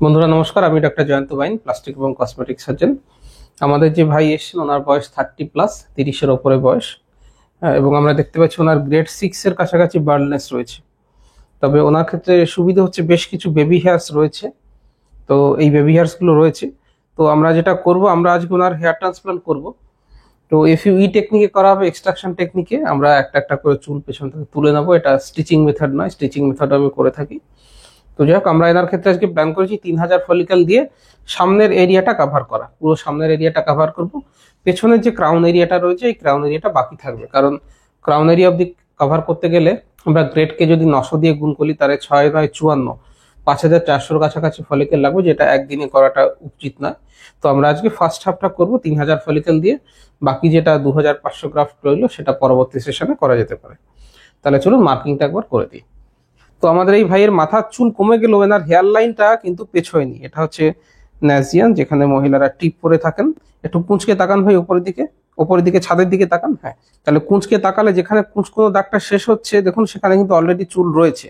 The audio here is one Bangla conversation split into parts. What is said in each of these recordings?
বন্ধুরা নমস্কার, আমি ডক্টর জয়ন্ত বাইন, প্লাস্টিক এবং কসমেটিক সার্জন। আমাদের যে ভাই এসেছেন ওনার বয়স 30+, 30-এর ওপরে বয়স। এবং আমরা দেখতে পাচ্ছি ওনার গ্রেড 6-এর কাছাকাছি বার্ডনেস রয়েছে। তবে ওনার ক্ষেত্রে সুবিধা হচ্ছে বেশ কিছু বেবি হেয়ার্স রয়েছে। তো এই বেবি হেয়ার্সগুলো রয়েছে, তো আমরা যেটা করব, আমরা আজকে ওনার হেয়ার ট্রান্সপ্লান্ট করব। তো FUE টেকনিকে করা হবে, এক্সট্রাকশন টেকনিকে। আমরা একটা একটা করে চুল পেছন থেকে তুলে নেবো। এটা স্টিচিং মেথড নয়, স্টিচিং মেথড আমি করে থাকি। তো যাই হোক, আমরা এনার ক্ষেত্রে আজকে প্ল্যান করেছি 3000 ফলিক্যাল দিয়ে সামনের এরিয়াটা কাভার করা, পুরো সামনের এরিয়াটা কাভার করব। পেছনের যে ক্রাউন এরিয়াটা রয়েছে, এই ক্রাউন এরিয়াটা বাকি থাকবে, কারণ ক্রাউন এরিয়া অব্দি কভার করতে গেলে আমরা গ্রেডকে যদি 900 দিয়ে গুণ করি, তাহলে 6×9 = 54, 5400-র কাছাকাছি ফলিক্যাল লাগবে, যেটা একদিনে করাটা উচিত নয়। তো আমরা আজকে ফার্স্ট হাফটা করব 3000 ফলিক্যাল দিয়ে, বাকি যেটা 2500 গ্রাফট রইলো সেটা পরবর্তী সেশনে করা যেতে পারে। তাহলে চলুন মার্কিংটা একবার করে দিই। তো আমাদের এই ভাইয়ের মাথার চুল কমে গেল, এনার হেয়ার লাইনটা কিন্তু পেছোয়নি। এটা হচ্ছে ন্যাজিয়ান, যেখানে মহিলারা টিপ পরে থাকেন। একটু কুঁচকে তাকান ভাই, উপরের দিকে ছাদের দিকে তাকান। হ্যাঁ, তাহলে কুঁচকে তাকালে যেখানে কুঁচকোনো দাগটা শেষ হচ্ছে, দেখুন সেখানে কিন্তু অলরেডি চুল রয়েছে,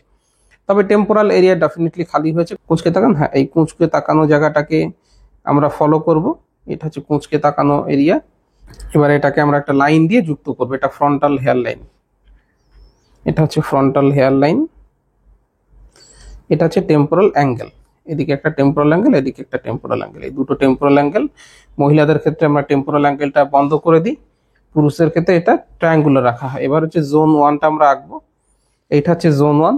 তবে টেম্পোরাল এরিয়া ডেফিনেটলি খালি হয়েছে। কুঁচকে তাকান। হ্যাঁ, এই কুঁচকে তাকানো জায়গাটাকে আমরা ফলো করব। এটা হচ্ছে কুঁচকে তাকানো এরিয়া। এবার এটাকে আমরা একটা লাইন দিয়ে যুক্ত করবো। এটা ফ্রন্টাল হেয়ার লাইন, এটা হচ্ছে ফ্রন্টাল হেয়ার লাইন। এটা হচ্ছে টেম্পোরাল অ্যাঙ্গেল, এদিকে একটা টেম্পোরাল অ্যাঙ্গেল, এদিকে একটা টেম্পোরাল অ্যাঙ্গেল, এই দুটো টেম্পোরাল অ্যাঙ্গেল। মহিলাদের ক্ষেত্রে আমরা টেম্পোরাল অ্যাঙ্গেলটা বন্ধ করে দিই, পুরুষের ক্ষেত্রে এটা ট্রায়াঙ্গুলার রাখা হয়। এবার হচ্ছে জোন 1টা আমরা আঁকবো। এইটা হচ্ছে জোন 1।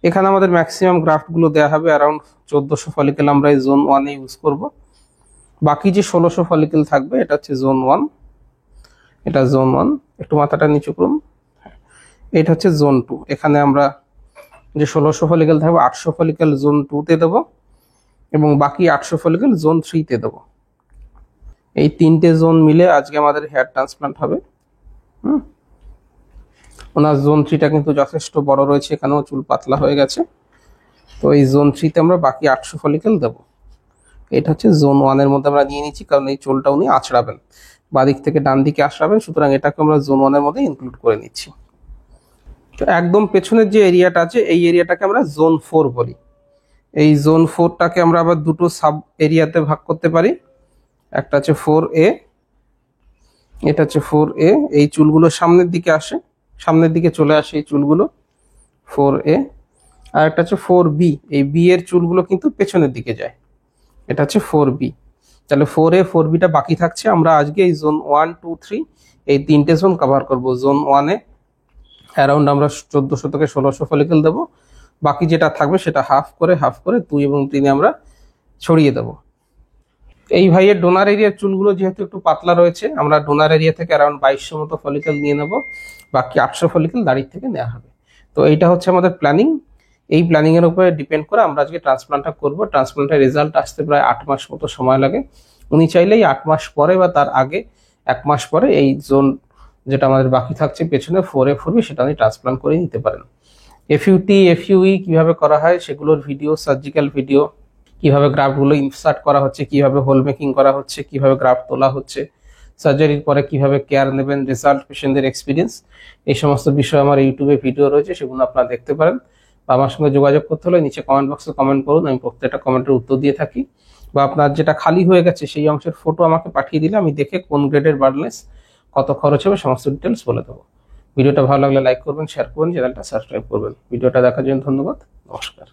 এখানে আমাদের ম্যাক্সিমাম গ্রাফটগুলো দেওয়া হবে, অ্যারাউন্ড 1400 ফলিকেল আমরা এই জোন 1-এ ইউজ করব। বাকি যে 1600 ফলিকেল থাকবে এটা হচ্ছে জোন 1। এটা জোন 1, একটু মাথাটা নিচু করুন। এটা হচ্ছে জোন 2। এখানে আমরা যে 1600 ফলিকেল থাকবে, 800 ফলিকেল জোন 2-তে দেবো এবং বাকি 800 ফলিকেল জোন 3-তে দেবো। এই তিনটে জোন মিলে আজকে আমাদের হেয়ার ট্রান্সপ্লান্ট হবে। ওনার জোন 3টা কিন্তু যথেষ্ট বড় রয়েছে, এখানেও চুল পাতলা হয়ে গেছে। তো এই জোন 3-তে আমরা বাকি 800 ফলিকেল দেবো। এটা হচ্ছে জোন 1-এর মধ্যে আমরা নিয়ে নিচ্ছি, কারণ এই চুলটা উনি আঁচড়াবেন, বাদিক থেকে ডান দিকে আঁচড়াবেন, সুতরাং এটাকে আমরা জোন 1-এর মধ্যে ইনক্লুড করে নিচ্ছি। তো একদম পেছনের যে এরিয়াটা আছে, এই এরিয়াটাকে আমরা জোন 4 বলি। এই জোন 4টাকে আমরা আবার দুটো সাব এরিয়াতে ভাগ করতে পারি। একটা হচ্ছে 4A, এটা হচ্ছে 4A। এই চুলগুলো সামনের দিকে আসে, সামনের দিকে চলে আসে এই চুলগুলো, 4A। আর একটা হচ্ছে 4B, এই B এর চুলগুলো কিন্তু পেছনের দিকে যায়, এটা হচ্ছে 4B। তাহলে 4A 4Bটা বাকি থাকছে। আমরা আজকে এই জোন 1, 2, 3 এই তিনটে জোন কভার করব। জোন 1-এ অ্যারাউন্ড আমরা 1400 থেকে 1600 ফলিকেল দেবো। বাকি যেটা থাকবে সেটা হাফ করে 2 এবং 3-এ আমরা ছড়িয়ে দেবো। এই ভাইয়ের ডোনার এরিয়ার চুলগুলো যেহেতু একটু পাতলা রয়েছে, আমরা ডোনার এরিয়া থেকে অ্যারাউন্ড 2200 মতো ফলিকেল নিয়ে নেব, বাকি 800 ফলিকেল দাড়ির থেকে নেওয়া হবে। তো এইটা হচ্ছে আমাদের প্ল্যানিং। এই প্ল্যানিং এর উপরে ডিপেন্ড করে আমরা আজকে ট্রান্সপ্লান্টটা করব। ট্রান্সপ্লান্টের রেজাল্ট আসতে প্রায় 8 মাস মতো সময় লাগে। উনি চাইলেই 8 মাস পরে বা তার আগে 1 মাস পরে এই জোন যেটা আমাদের বাকি থাকছে পেছনে 4A 4B, সেটা উনি ট্রান্সপ্লান্ট করে নিতে পারেন। FUE কিভাবে করা হয় সেগুলোর ভিডিও, সার্জিক্যাল ভিডিও, কিভাবে গ্রাফটগুলো ইনসার্ট করা হচ্ছে, কিভাবে হোল মেকিং করা হচ্ছে, কিভাবে গ্রাফট তোলা হচ্ছে, সার্জারির পরে কিভাবে কেয়ার নেবেন, রেজাল্ট, পেশেন্টদের এক্সপিরিয়েন্স, এই সমস্ত বিষয় আমার ইউটিউবে ভিডিও রয়েছে, সেগুলো আপনারা দেখতে পারেন। বা আমার সঙ্গে যোগাযোগ করতে হলে নিচে কমেন্ট বক্সে কমেন্ট করুন, আমি প্রত্যেকটা কমেন্টের উত্তর দিয়ে থাকি। বা আপনার যেটা খালি হয়ে গেছে সেই অংশের ফটো আমাকে পাঠিয়ে দিলে আমি দেখে কোন গ্রেডের বার্ডনেস, কত খরচ হবে, সমস্ত ডিটেলস বলে দেবো। ভিডিওটা ভালো লাগলে লাইক করবেন, শেয়ার করবেন, চ্যানেলটা সাবস্ক্রাইব করবেন। ভিডিওটা দেখার জন্য ধন্যবাদ, নমস্কার।